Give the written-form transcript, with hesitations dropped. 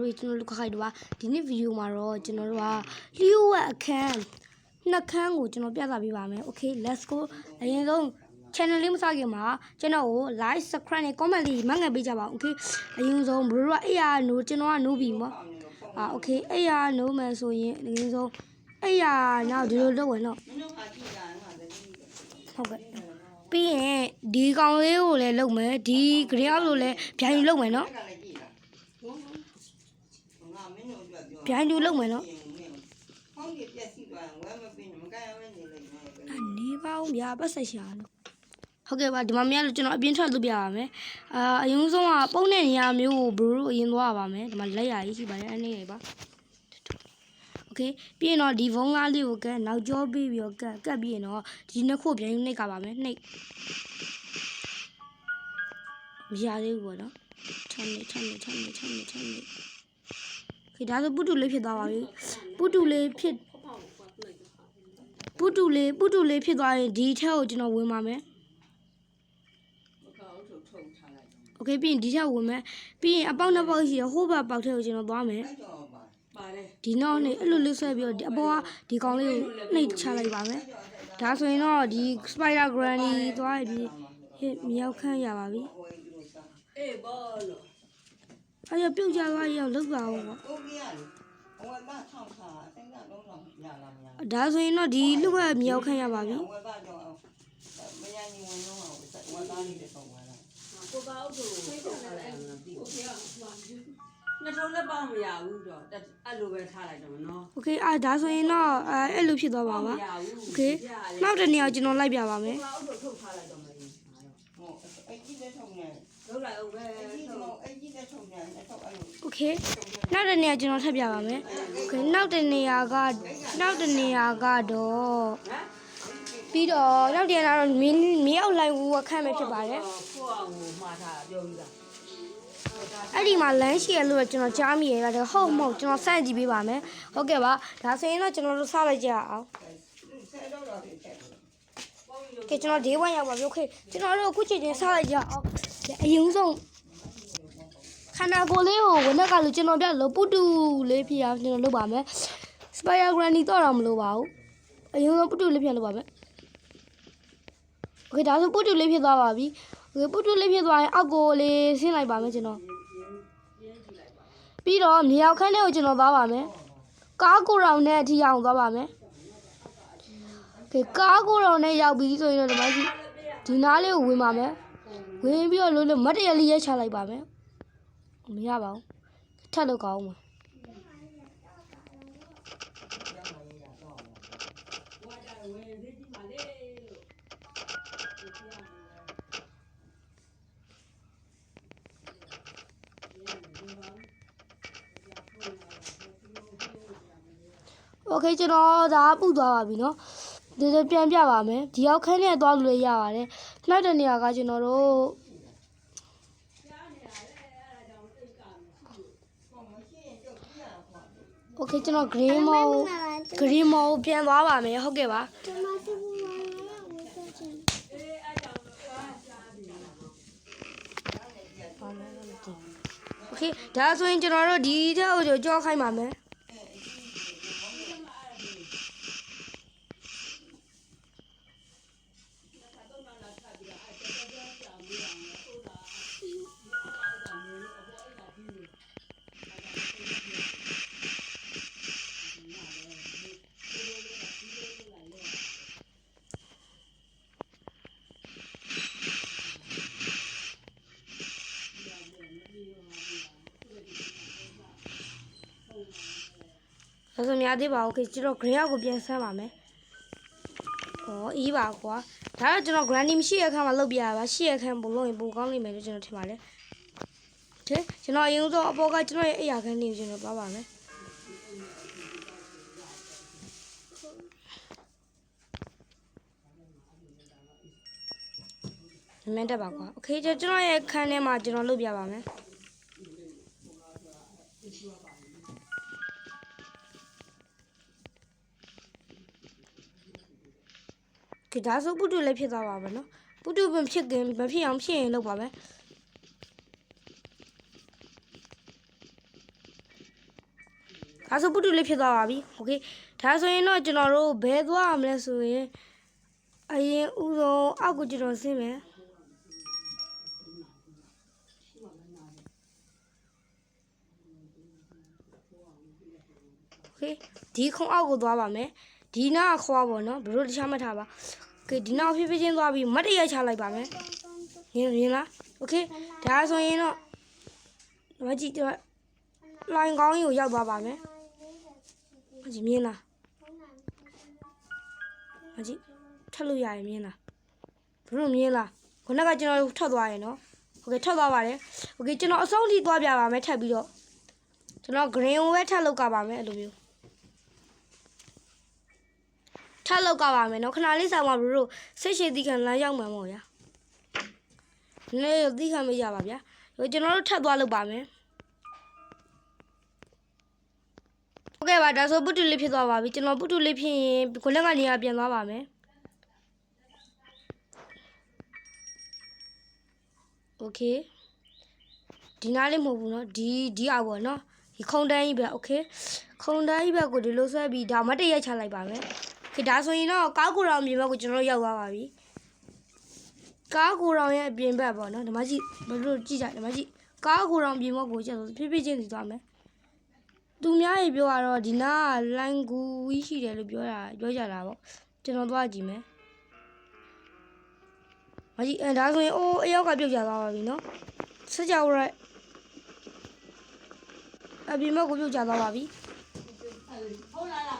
တို့ကျွန်တော်တို့ခိုက်တော့ဒီနေ့ဗီဒီယိုမှာတော့ကျွန်တော်တို့ကလျှို့ဝှက်အခန်းနှစ်ခန်းကိုကျွန်တော်ပြသပေးပါမယ် Okay let's go အရင်ဆုံး channel လေးမစခင်မှာကျွန်တော်ကို like subscribe နဲ့ comment လေးမှတ်ငယ်ပေးကြပါဦး Okay အရင်ဆုံးဘရိုတို့ကအဲ့ရနိုးကျွန်တော်ကနိုးပြီပေါ့Okay အဲ့ရနိုးမယ်ဆိုရင်အရင်ဆုံးအဲ့ရနောက်ဒီလိုလုပ်ဝင်တော့ဟုတ်ကဲ့ပြီးရင်ဒီကောင်လေးကိုလည်းလုပ်မယ်ဒီ green out ကိုလည်းဗျိုင်းလုပ်မယ်နော်ဗျိုင်းတူလုပ်မယ်နော်အနေပါဦးဗျာပတ်ဆက်ရှာလို့ဟုတ်ကဲ့ပါဒီမှာမြတ်လို့ကျွန်တော်အပြင်းထွက်လုပ်ပြပါမယ်အရင်ဆုံးကပုံတဲ့နေရာမျိုးကိုဘရိုတို့အရင်သွားပါမယ်ဒီမှာလက်ရကြီးရှိပါတယ်အနေရပါOkay ပြီးရင်တော့ဒီဘုံကားလေးကိုကတ်နောက်ကျောပြီးပြီးတော့ကတ်ပြီးရင်တော့ဒီနှစ်ခုပြန်နှိပ်ကပါမယ်နှိပ်မရသေးဘူးပေါ့နော်6မိနစ်Okay ဒါဆိုပုတူလေးဖြစ်သွားပါပြီပုတူလေးဖြစ်သွားရင်ဒီထက်ကိုကျွန်တော်ဝင်ပါမယ်Okay ပြီးရင်ဒီထက်ဝင်မယ်ပြီးရင်အပေါက်နှစ်ပေါက်ရှိရဟိုးဘက်ပေါက်ထဲကိုကျွန်တော်သွားမယ်ဒီနောက်နေအဲ့လိုလေးဆွဲပြီးတော့အပေါ်ကဒီကောင်လေးကိုနှိပ်ချလိုက်ပါမယ်ဒါဆိုရင်တော့ဒီ spider granny သွားပြီးဟဲ့မြောက်ခန့်ရပါပြီအေးဘောလို့အဲ့ရပြုတ်ကြသွားရအောင်လောက်ပါဦးပေါ့ဒါဆိုရင်တော့ဒီလူကမြောက်ခန့်ရပါပြီကိုပါအုပ်ကိုဖိတ်ထားလိုက်အောင်မသိဘူးနှစ်ထုံးလည်းပေါင်းမရဘူးတော့အဲ့လိုပဲထားလိုက်တော့နော် Okay ဒါဆိုရင်တော့အဲ့လိုဖြစ်သွားပါပါ Okay နောက်တစ်နေရာကျွန်တော်လိုက်ပြပါမယ်ကိုပါအုပ်ကိုထုတ်ထားလိုက်တော့မယ်ဟိုအဲ့ကြီးတဲ့ထုံနဲ့လောက်လိုက်အောင်ပဲအဲ့ကြီးတဲ့ထုံနဲ့ထုတ်အဲ့လို Okay နောက်တစ်နေရာကျွန်တော်ထပ်ပြပါမယ် Okay နောက်တစ်နေရာကတော့ပြီးတော့နောက်တစ်နေရာကတော့မြောက်လိုက်ဝခန့်ပဲဖြစ်ပါတယ်ကိုအောင်ကိုမှားထားပြောပြီးသားအဲ့ဒီမှာလမ်းရှိရလို့ကျွန်တော်ကြားမိရတာဟုတ်မဟုတ်ကျွန်တော်စမ်းကြည့်ပေးပါမယ်ဟုတ်ကဲ့ပါဒါဆိုရင်တော့ကျွန်တော်တို့စလိုက်ကြအောင်ကဲကျွန်တော် day 1ရောက်ပါပြီ Okay ကျွန်တော်တို့အခုချိန်ချင်းစလိုက်ကြအောင်အရင်ဆုံးခန္ဓာကိုယ်လေးကိုဝနက်ကလို့ကျွန်တော်ပြလို့ပုတူလေးဖြစ်အောင်ကျွန်တော်လုပ်ပါမယ် spider granny တော့မလို့ပါဘူးအရင်ဆုံးပုတူလေးဖြစ်လုပ်ပါမယ် Okay ဒါဆိုပုတူလေးဖြစ်သွားပါပြီ Okay ပုတူလေးဖြစ်သွားရင်အောက်ကိုလေးဆင်းလိုက်ပါမယ်ကျွန်တော်ပြီးတော့မြေအောင်ခန်းလေးကိုကျွန်တော်သွားပါမယ်ကားကိုရောင်နဲ့အထိအောင်သွားပါမယ် Okay ကားကိုရောင်နဲ့ရောက်ပြီဆိုရင်တော့ဒီမှာဒီနားလေးကိုဝင်ပါမယ်ဝင်ပြီးတော့လို့မတ်တရလေးရိုက်ချလိုက်ပါမယ်မရပါဘူးထပ်လို့ကောင်းမှာOkay ကျွန်တော်ဒါပုတ်သွားပါပြီเนาะဒီပြန်ပြပါမယ်ဒီရောက်ခန်းနဲ့သွားလို့လည်းရပါတယ်နောက်တဲ့နေရာကကျွန်တော်တို့Okay ကျွန်တော် green mall ပြန်သွားပါမယ်ဟုတ်ကဲ့ပါOkay ဒါဆိုရင်ကျွန်တော်တို့ဒီထက်ကိုကြောခိုင်းပါမယ်ဒါဆိုများသေးပါဘူးခင်ကျွန်တော် green out ကိုပြန်ဆန်းပါမယ်။အေးပါကွာ။ဒါတော့ကျွန်တော် granny မရှိရခန်းမှာလုပ်ပြရပါ။ရှိရခန်းပုံလို့ရင်ပုံကောင်းလိမ့်မယ်လို့ကျွန်တော်ထင်ပါတယ်။ကျွန်တော်အရင်ဆုံးအပေါ်ကကျွန်တော်ရဲ့အိယာခန်းလေးကိုကျွန်တော်သွားပါမယ်။မင်းတက်ပါကွာ။ Okay ကျွန်တော်ရဲ့ခန်းထဲမှာကျွန်တော်လုပ်ပြပါမယ်။ဒါဆိုပုတူလည်းဖြစ်သွားပါမယ်နော်ပုတူမဖြစ်အောင်ဖြစ်ရင်လုပ်ပါမယ် ဒါဆိုပုတူလေးဖြစ်သွားပါပြီโอเคဒါဆိုရင်တော့ကျွန်တော်တို့ဘယ်သွားရမလဲဆိုရင်အရင်ဥဆုံးအောက်ကိုကျွန်တော်ဆင်းမယ်โอเคဒီခုံအောက်ကိုသွားပါမယ်ဒီနားခွာပါနော်ဘလို့တခြားမှတ်ထားပါโอเคဒီနားဖြည်းဖြည်းချင်းသွားပြီးမတ်တရိုက်ချလိုက်ပါမယ်မြင်လားโอเคဒါဆိုရင်တော့မကြည့်တော့လိုင်းကောင်းကြီးကိုရောက်သွားပါမယ်မကြည့်မြင်လားမကြည့်ထပ်လို့ရရင်မြင်လားဘလို့မြင်လားခုနကကျွန်တော်ထွက်သွားရင်နော်โอเคထွက်သွားပါတယ်โอเคကျွန်တော်အဆုံးထိသွားပြပါမယ်ထပ်ပြီးတော့ကျွန်တော် green ကိုပဲထပ်လောက်ကပါမယ်အဲ့လိုမျိုးထပ်လောက်ကပါမယ်နော်ခဏလေးဆောင်ပါဘလို့စိတ်ရှိသီးခံလမ်းရောက်မှာမို့ဗျာနည်းနည်းသီးခံမရပါဗျာကျွန်တော်တို့ထပ်သွားလောက်ပါမယ်โอเคပါဒါဆိုပုတူလေးဖြစ်သွားပါပြီကျွန်တော်ပုတူလေးဖြစ်ရင်ကိုလက်ကနေရာပြန်သွားပါမယ်โอเคဒီနားလေးမဟုတ်ဘူးเนาะဒီအောက်ပေါ့เนาะဒီခုံတန်းကြီးပဲโอเคခုံတန်းကြီးဘက်ကိုဒီလိုဆွဲပြီးဒါမတ်တရိုက်ချလိုက်ပါမယ်โอเคဒါဆိုရင်တော့ကားကိုရောင်ပြင်ဘက်ကိုကျွန်တော်ရောက်သွားပါပြီကားကိုရောင်ရဲ့အပြင်ဘက်ပေါ့เนาะဒီမှာကြည့်ဘယ်လိုကြည့်ကြဒီမှာကြည့်ကားကိုရောင်ပြင်ဘက်ကိုကျတော့ဖြည်းဖြည်းချင်းစီသွားမယ်သူများရေပြောတော့ဒီနားကလိုင်းကူကြီးရှိတယ်လို့ပြောကြတာပေါ့ကျွန်တော်သွားကြည့်မယ်မကြီးဒါဆိုရင်အိုးအယောက်ကပြုတ်ကျသွားပါပြီနော်ဆက်ကြရဲအပြင်ဘက်ကိုပြုတ်ကျသွားပါပြီဟုတ်လား